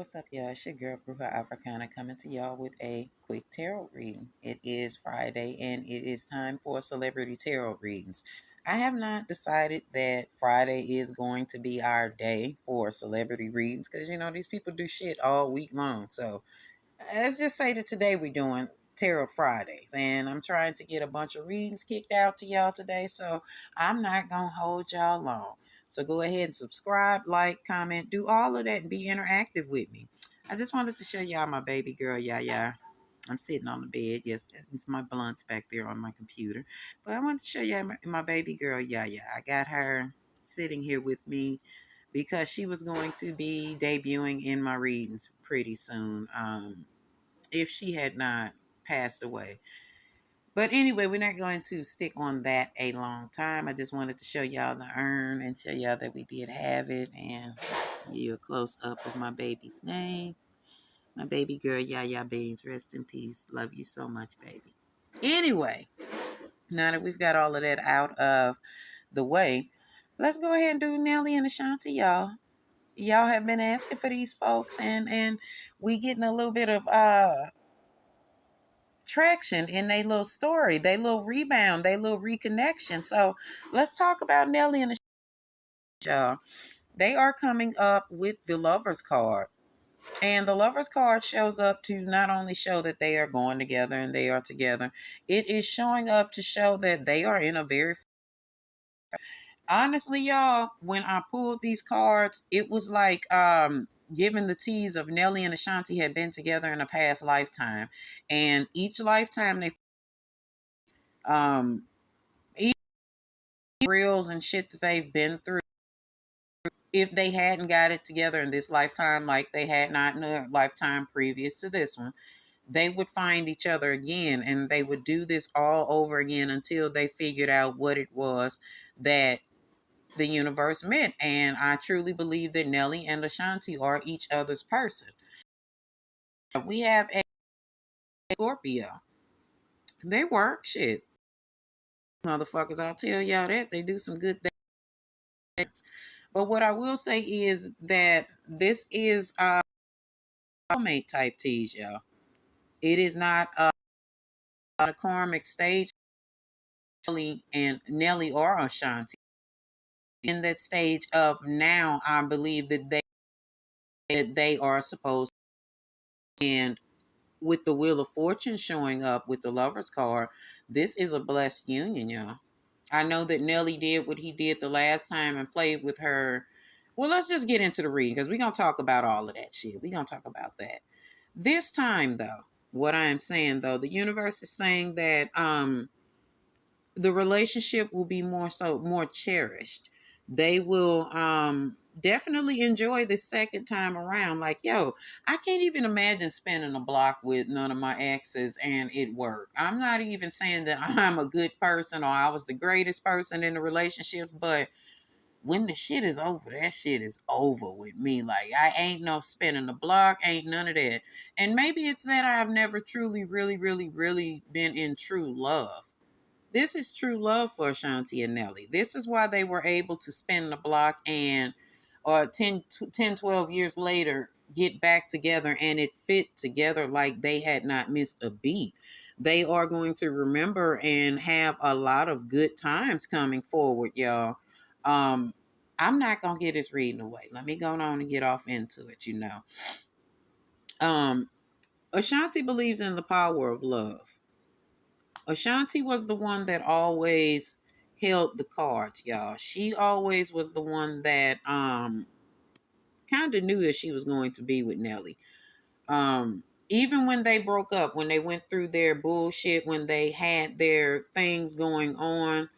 What's up, y'all? It's your girl, Bruja Africana, coming to y'all with a quick tarot reading. It is Friday, and it is time for celebrity tarot readings. I have not decided that Friday is going to be our day for celebrity readings because, these people do shit all week long. So let's just say that today we're doing Tarot Fridays, and I'm trying to get a bunch of readings kicked out to y'all today, so I'm not gonna hold y'all long. So go ahead and subscribe, like, comment, do all of that, and be interactive with me. I just wanted to show y'all my baby girl, Yaya. I'm sitting on the bed. Yes, it's my blunts back there on my computer. But I wanted to show y'all my baby girl, Yaya. I got her sitting here with me because she was going to be debuting in my readings pretty soon. If she had not passed away. But anyway, we're not going to stick on that a long time. I just wanted to show y'all the urn and show y'all that we did have it, and give you a close up of my baby's name. My baby girl, Yaya Beans. Rest in peace. Love you so much, baby. Anyway, now that we've got all of that out of the way, let's go ahead and do Nelly and Ashanti, y'all. Y'all have been asking for these folks, and we getting a little bit of traction in their little story, they little rebound, they little reconnection. So let's talk about Nelly and the show. They are coming up with the Lovers card. And the Lovers card shows up to not only show that they are going together and they are together, it is showing up to show that they are in a very honestly, y'all, when I pulled these cards, it was like giving the tease of Nelly and Ashanti had been together in a past lifetime. And each lifetime they um reels and shit that they've been through, if they hadn't got it together in this lifetime like they had not in a lifetime previous to this one, they would find each other again, and they would do this all over again until they figured out what it was that the universe meant. And I truly believe that Nelly and Ashanti are each other's person. We have a Scorpio. They work shit. Motherfuckers, I'll tell y'all that. They do some good things. But what I will say is that this is soulmate type tease, y'all. It is not a karmic stage. Nelly or Ashanti in that stage of now. I believe that they are supposed to, and with the Wheel of Fortune showing up with the Lovers card, this is a blessed union, y'all. I know that Nelly did what he did the last time and played with her. Well, let's just get into the reading because we're going to talk about all of that shit. We're going to talk about that. This time, though, what I am saying, though, the universe is saying that the relationship will be more cherished. They will definitely enjoy the second time around. Like, yo, I can't even imagine spending a block with none of my exes and it worked. I'm not even saying that I'm a good person or I was the greatest person in the relationship, but when the shit is over, that shit is over with me. Like, I ain't no spinning the block, ain't none of that. And maybe it's that I've never truly, really, really, really been in true love. This is true love for Ashanti and Nelly. This is why they were able to spin the block and, or 12 years later, get back together and it fit together like they had not missed a beat. They are going to remember and have a lot of good times coming forward, y'all. Um, I'm not gonna get this reading away. Let me go on and get off into it. Um, Ashanti believes in the power of love. Ashanti was the one that always held the cards, y'all. She always was the one that kind of knew that she was going to be with Nelly. Even when they broke up, when they went through their bullshit, when they had their things going on,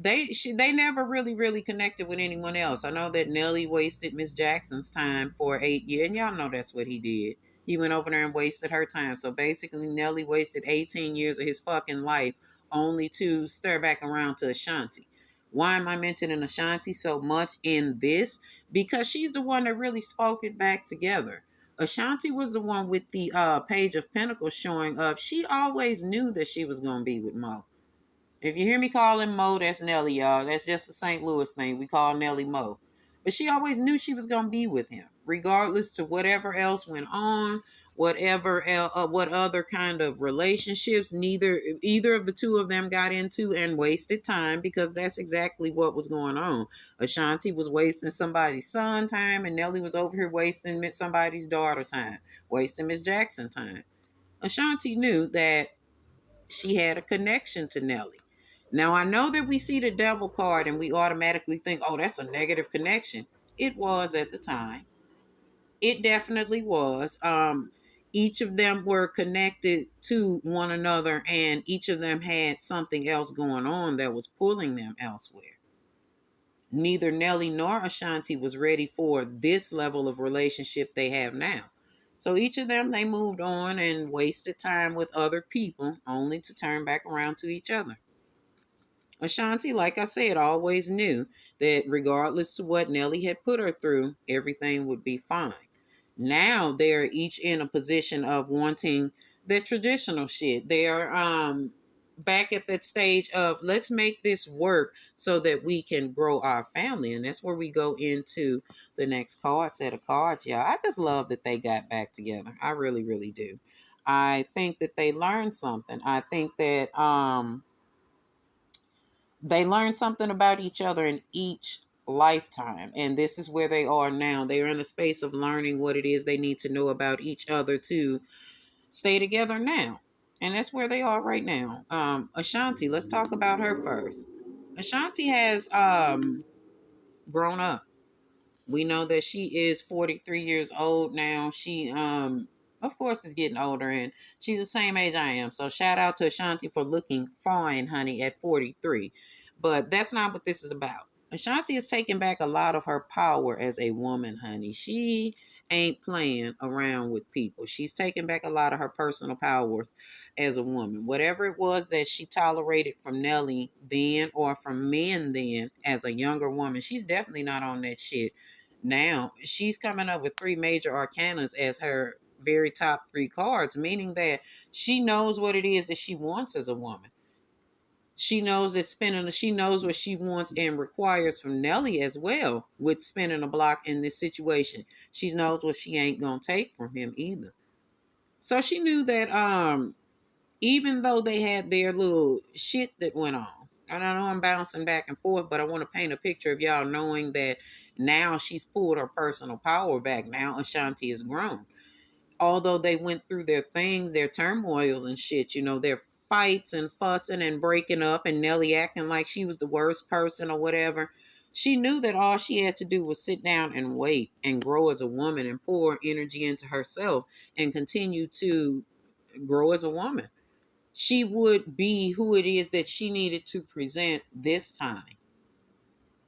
they never really connected with anyone else. I know that Nelly wasted Miss Jackson's time for 8 years, and y'all know that's what he did. He went over there and wasted her time. So basically, Nelly wasted 18 years of his fucking life only to stir back around to Ashanti. Why am I mentioning Ashanti so much in this? Because she's the one that really spoke it back together. Ashanti was the one with the Page of Pentacles showing up. She always knew that she was going to be with Mo. If you hear me call him Mo, that's Nelly, y'all. That's just a St. Louis thing. We call Nelly Mo. But she always knew she was going to be with him, regardless to whatever else went on, what other kind of relationships either of the two of them got into and wasted time, because that's exactly what was going on. Ashanti was wasting somebody's son time, and Nelly was over here wasting somebody's daughter time, wasting Miss Jackson time. Ashanti knew that she had a connection to Nelly. Now, I know that we see the devil card and we automatically think, oh, that's a negative connection. It was at the time. It definitely was. Each of them were connected to one another, and each of them had something else going on that was pulling them elsewhere. Neither Nelly nor Ashanti was ready for this level of relationship they have now. So each of them, they moved on and wasted time with other people only to turn back around to each other. Ashanti, like I said, always knew that regardless to what Nelly had put her through, everything would be fine. Now they're each in a position of wanting the traditional shit. They're back at that stage of let's make this work so that we can grow our family. And that's where we go into the next card set of cards, y'all. I just love that they got back together. I really, really do. I think that they learned something. I think that they learn something about each other in each lifetime. And this is where they are now. They are in a space of learning what it is they need to know about each other to stay together now. And that's where they are right now. Ashanti, let's talk about her first. Ashanti has grown up. We know that she is 43 years old now. She of course is getting older, and she's the same age I am. So shout out to Ashanti for looking fine, honey, at 43. But that's not what this is about. Ashanti is taking back a lot of her power as a woman, honey. She ain't playing around with people. She's taking back a lot of her personal powers as a woman. Whatever it was that she tolerated from Nelly then or from men then as a younger woman, she's definitely not on that shit now. She's coming up with three major arcanas as her very top three cards, meaning that she knows what it is that she wants as a woman. She knows what she wants and requires from Nelly as well with spinning a block in this situation. She knows what she ain't gonna take from him either. So she knew that even though they had their little shit that went on, and I know I'm bouncing back and forth, but I want to paint a picture of y'all knowing that now she's pulled her personal power back. Now Ashanti is grown. Although they went through their things, their turmoils and shit, their fights and fussing and breaking up, and Nelly acting like she was the worst person or whatever. She knew that all she had to do was sit down and wait and grow as a woman and pour energy into herself and continue to grow as a woman. She would be who it is that she needed to present this time.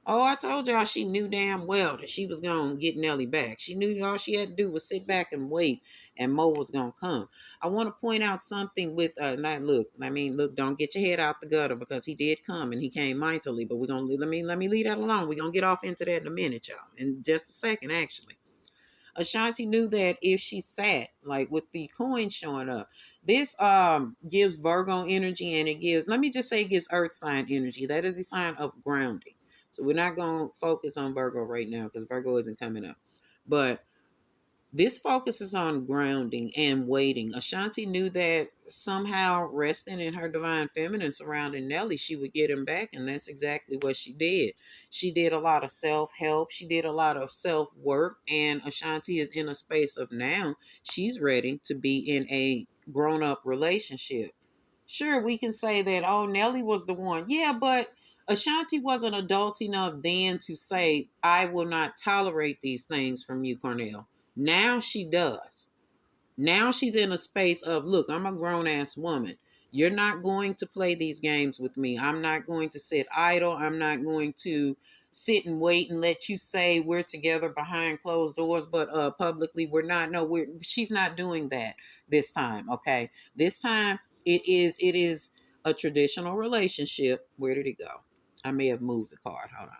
Oh, I told y'all she knew damn well that she was going to get Nelly back. She knew all she had to do was sit back and wait, and Mo was going to come. I want to point out something with, look, don't get your head out the gutter, because he did come and he came mightily, but we're going to, let me leave that alone. We're going to get off into that in a minute, y'all, in just a second, actually. Ashanti knew that if she sat, like with the coin showing up, this gives Virgo energy, and it gives, let me just say, it gives earth sign energy. That is the sign of grounding. So we're not going to focus on Virgo right now because Virgo isn't coming up. But this focuses on grounding and waiting. Ashanti knew that somehow resting in her divine feminine surrounding Nelly, she would get him back, and that's exactly what she did. She did a lot of self-help. She did a lot of self-work, and Ashanti is in a space of now she's ready to be in a grown-up relationship. Sure, we can say that, oh, Nelly was the one. Yeah, but Ashanti wasn't adult enough then to say, I will not tolerate these things from you, Cornell. Now she does. Now she's in a space of, look, I'm a grown ass woman. You're not going to play these games with me. I'm not going to sit idle. I'm not going to sit and wait and let you say we're together behind closed doors, but publicly we're not. No, she's not doing that this time. Okay. This time it is a traditional relationship. Where did it go? I may have moved the card. Hold on.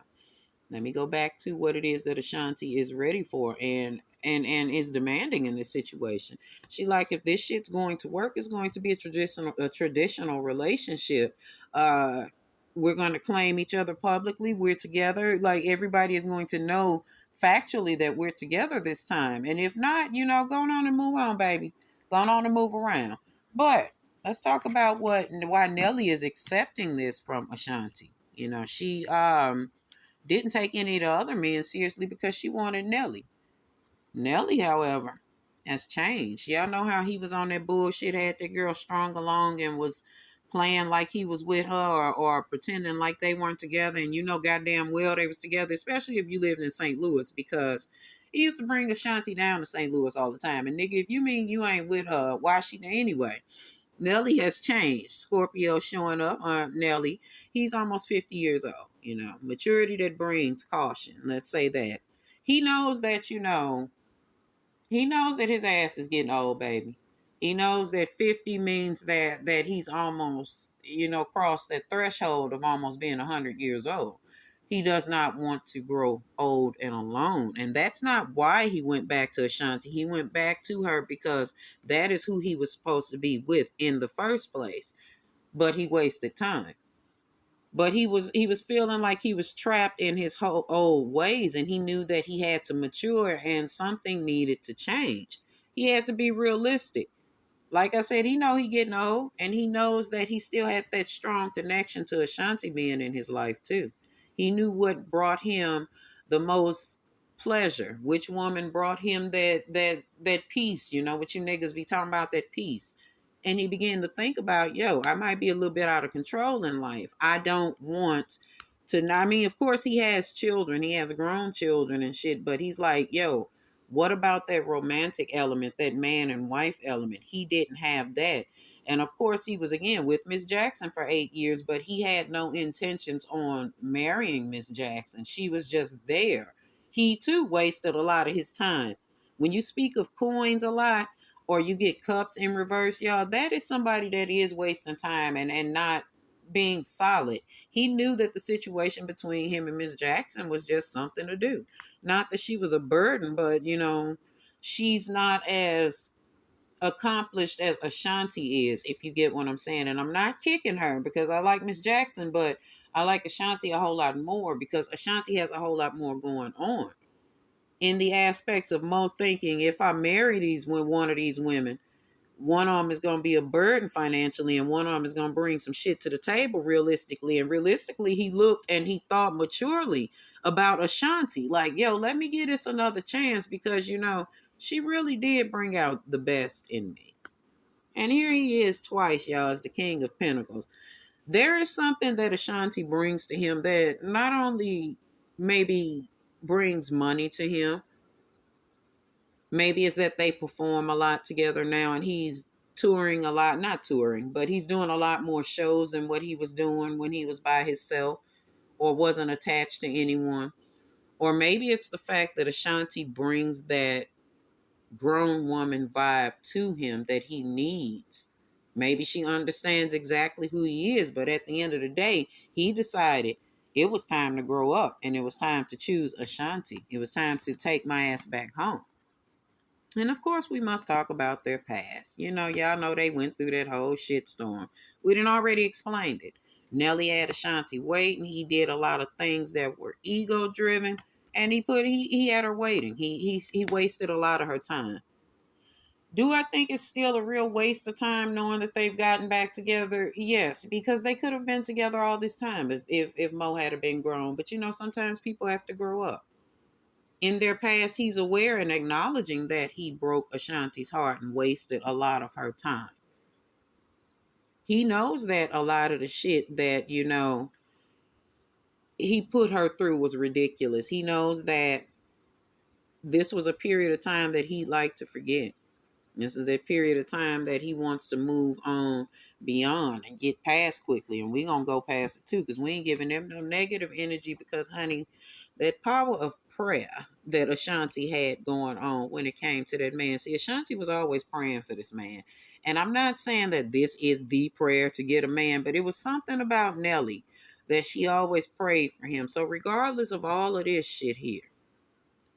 Let me go back to what it is that Ashanti is ready for and is demanding in this situation. She like, if this shit's going to work, it's going to be a traditional relationship. We're going to claim each other publicly. We're together. Like, everybody is going to know factually that we're together this time. And if not, go on and move on, baby. Go on and move around. But let's talk about why Nelly is accepting this from Ashanti. She didn't take any of the other men seriously because she wanted Nelly. Nelly, however, has changed. Y'all know how he was on that bullshit, had that girl strung along and was playing like he was with her, or pretending like they weren't together, and goddamn well they was together, especially if you lived in St. Louis, because he used to bring Ashanti down to St. Louis all the time. And nigga, if you mean you ain't with her, why she there anyway? Nelly has changed. Scorpio showing up. Nelly, he's almost 50 years old. Maturity that brings caution. Let's say that. He knows that, he knows that his ass is getting old, baby. He knows that 50 means that he's almost, crossed that threshold of almost being 100 years old. He does not want to grow old and alone. And that's not why he went back to Ashanti. He went back to her because that is who he was supposed to be with in the first place. But he wasted time. But he was feeling like he was trapped in his whole old ways, and he knew that he had to mature and something needed to change. He had to be realistic. Like I said, he know he getting old, and he knows that he still had that strong connection to Ashanti being in his life too. He knew what brought him the most pleasure, which woman brought him that peace, what you niggas be talking about, that peace. And he began to think about, I might be a little bit out of control in life. I don't want to, I mean, of course he has children, he has grown children and shit, but he's like, what about that romantic element, that man and wife element? He didn't have that. And of course, he was again with Miss Jackson for 8 years, but he had no intentions on marrying Miss Jackson. She was just there. He too wasted a lot of his time. When you speak of coins a lot, or you get cups in reverse, y'all, that is somebody that is wasting time and not being solid. He knew that the situation between him and Miss Jackson was just something to do. Not that she was a burden, but she's not as accomplished as Ashanti is, if you get what I'm saying. And I'm not kicking her because I like Miss Jackson, but I like Ashanti a whole lot more because Ashanti has a whole lot more going on in the aspects of Mo thinking, if I marry one of these women, one of them is going to be a burden financially, and one of them is going to bring some shit to the table realistically. And realistically, he looked and he thought maturely about Ashanti. Like, let me give this another chance because, she really did bring out the best in me. And here he is twice, y'all, as the King of Pentacles. There is something that Ashanti brings to him that not only maybe brings money to him, maybe it's that they perform a lot together now and he's touring a lot, not touring, but he's doing a lot more shows than what he was doing when he was by himself or wasn't attached to anyone. Or maybe it's the fact that Ashanti brings that grown woman vibe to him that he needs. Maybe she understands exactly who he is, but at the end of the day, he decided it was time to grow up and it was time to choose Ashanti. It was time to take my ass back home. And of course, we must talk about their past. Y'all know they went through that whole shitstorm. We done already explained it. Nelly had Ashanti waiting. He did a lot of things that were ego driven, and he had her waiting. He wasted a lot of her time. Do I think it's still a real waste of time knowing that they've gotten back together? Yes, because they could have been together all this time if Mo had been grown. But sometimes people have to grow up. In their past, he's aware and acknowledging that he broke Ashanti's heart and wasted a lot of her time. He knows that a lot of the shit that, he put her through was ridiculous. He knows that this was a period of time that he'd like to forget. This is that period of time that he wants to move on beyond and get past quickly. And we're going to go past it too because we ain't giving them no negative energy because, honey, that power of prayer that Ashanti had going on when it came to that man. See, Ashanti was always praying for this man. And I'm not saying that this is the prayer to get a man, but it was something about Nelly that she always prayed for him. So regardless of all of this shit here,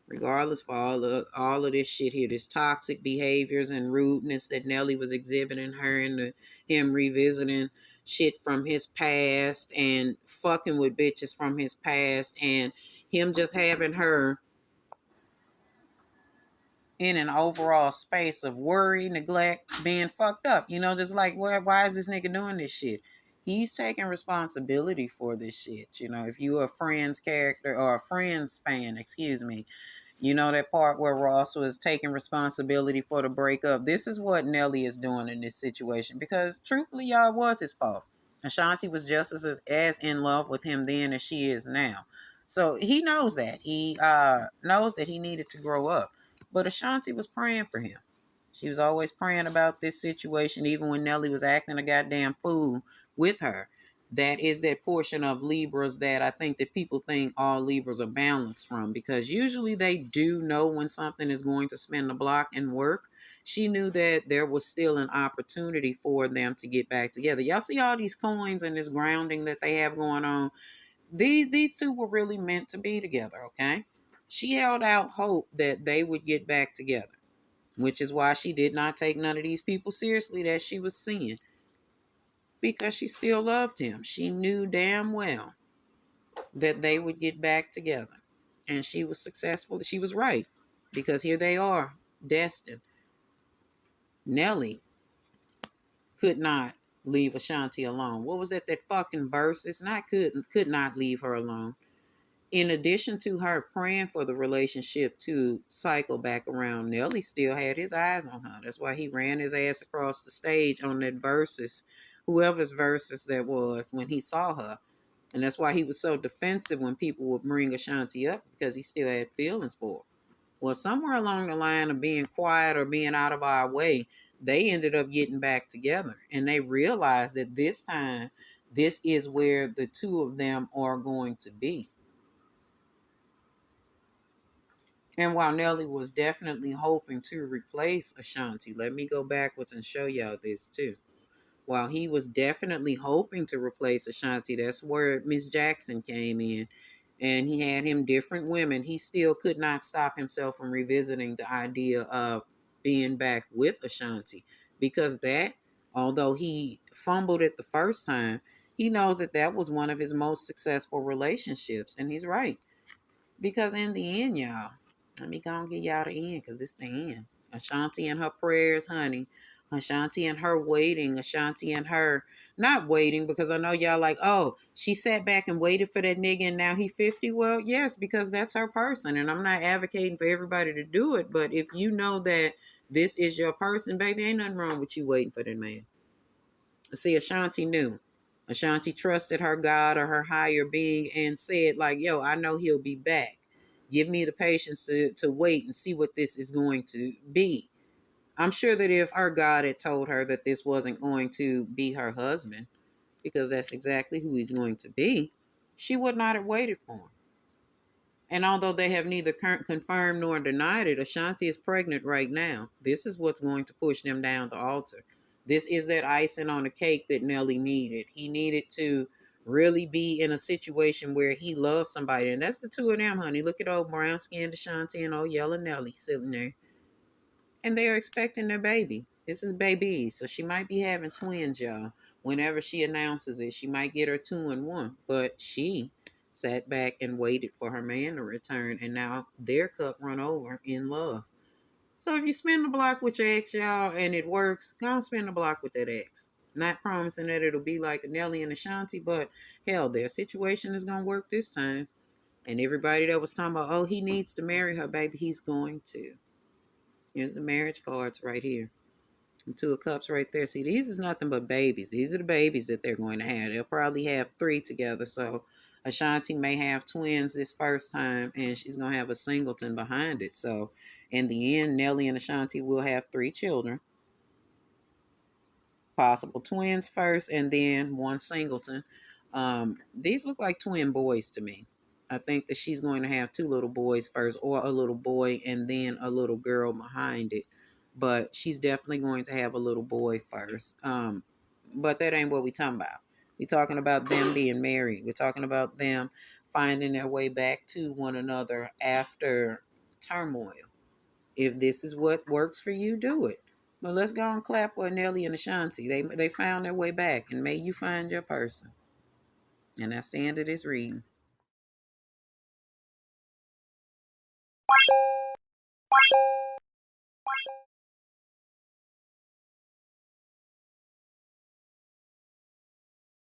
regardless for all of this shit here, this toxic behaviors and rudeness that Nelly was exhibiting her and him revisiting shit from his past and fucking with bitches from his past and him just having her in an overall space of worry, neglect, being fucked up. Just like, why is this nigga doing this shit? He's taking responsibility for this shit. If you a Friends character or a Friends fan, excuse me, that part where Ross was taking responsibility for the breakup. This is what Nelly is doing in this situation because, truthfully, y'all, it was his fault. Ashanti was just as in love with him then as she is now. So he knows that. He knows that he needed to grow up. But Ashanti was praying for him. She was always praying about this situation, even when Nelly was acting a goddamn fool with her. That is that portion of Libras that I think that people think all Libras are balanced from, because usually they do know when something is going to spin the block and work. She knew that there was still an opportunity for them to get back together. Y'all see all these coins and this grounding that they have going on. These two were really meant to be together, okay? She held out hope that they would get back together, which is why she did not take none of these people seriously that she was seeing, because she still loved him. She knew damn well that they would get back together. And she was successful. She was right, because here they are, destined. Nelly could not leave Ashanti alone. What was that fucking verse? It's not could not leave her alone. In addition to her praying for the relationship to cycle back around, Nelly still had his eyes on her. That's why he ran his ass across the stage on that verses, whoever's verses that was, when he saw her. And that's why he was so defensive when people would bring Ashanti up, because he still had feelings for her. Well, somewhere along the line of being quiet or being out of our way, they ended up getting back together. And they realized that this time, this is where the two of them are going to be. And while Nelly was definitely hoping to replace Ashanti, let me go backwards and show y'all this too. While he was definitely hoping to replace Ashanti, that's where Miss Jackson came in. And he had him different women. He still could not stop himself from revisiting the idea of being back with Ashanti. Because that, although he fumbled it the first time, he knows that that was one of his most successful relationships. And he's right. Because in the end, y'all, let me go and get y'all the end, because it's the end. Ashanti and her prayers, honey. Ashanti and her waiting. Ashanti and her not waiting, because I know y'all like, oh, she sat back and waited for that nigga and now he 50. Well, yes, because that's her person. And I'm not advocating for everybody to do it. But if you know that this is your person, baby, ain't nothing wrong with you waiting for that man. See, Ashanti knew. Ashanti trusted her God or her higher being and said, like, yo, I know he'll be back. Give me the patience to wait and see what this is going to be. I'm sure that if her God had told her that this wasn't going to be her husband, because that's exactly who he's going to be, she would not have waited for him. And although they have neither confirmed nor denied it, Ashanti is pregnant right now. This is what's going to push them down the altar. This is that icing on the cake that Nelly needed. He needed to really be in a situation where he loves somebody. And that's the two of them, honey. Look at old brown skinned Ashanti and old yellow Nelly sitting there. And they are expecting their baby. This is baby. So she might be having twins, y'all. Whenever she announces it, she might get her 2-in-1. But she sat back and waited for her man to return, and now their cup run over in love. So if you spin the block with your ex, y'all, and it works, go and spin the block with that ex. Not promising that it'll be like Nelly and Ashanti, but hell, their situation is gonna work this time. And everybody that was talking about, oh, he needs to marry her, baby, he's going to. Here's the marriage cards right here. And 2 of Cups right there. See, these is nothing but babies. These are the babies that they're going to have. They'll probably have 3 together. So Ashanti may have twins this first time, and she's going to have a singleton behind it. So in the end, Nelly and Ashanti will have 3 children. Possible twins first, and then 1 singleton. These look like twin boys to me. I think that she's going to have 2 little boys first, or a little boy and then a little girl behind it. But she's definitely going to have a little boy first. But that ain't what we're talking about. We're talking about them being married. We're talking about them finding their way back to one another after turmoil. If this is what works for you, do it. But let's go and clap with Nelly and Ashanti. They found their way back, and may you find your person. And that's the end of this reading.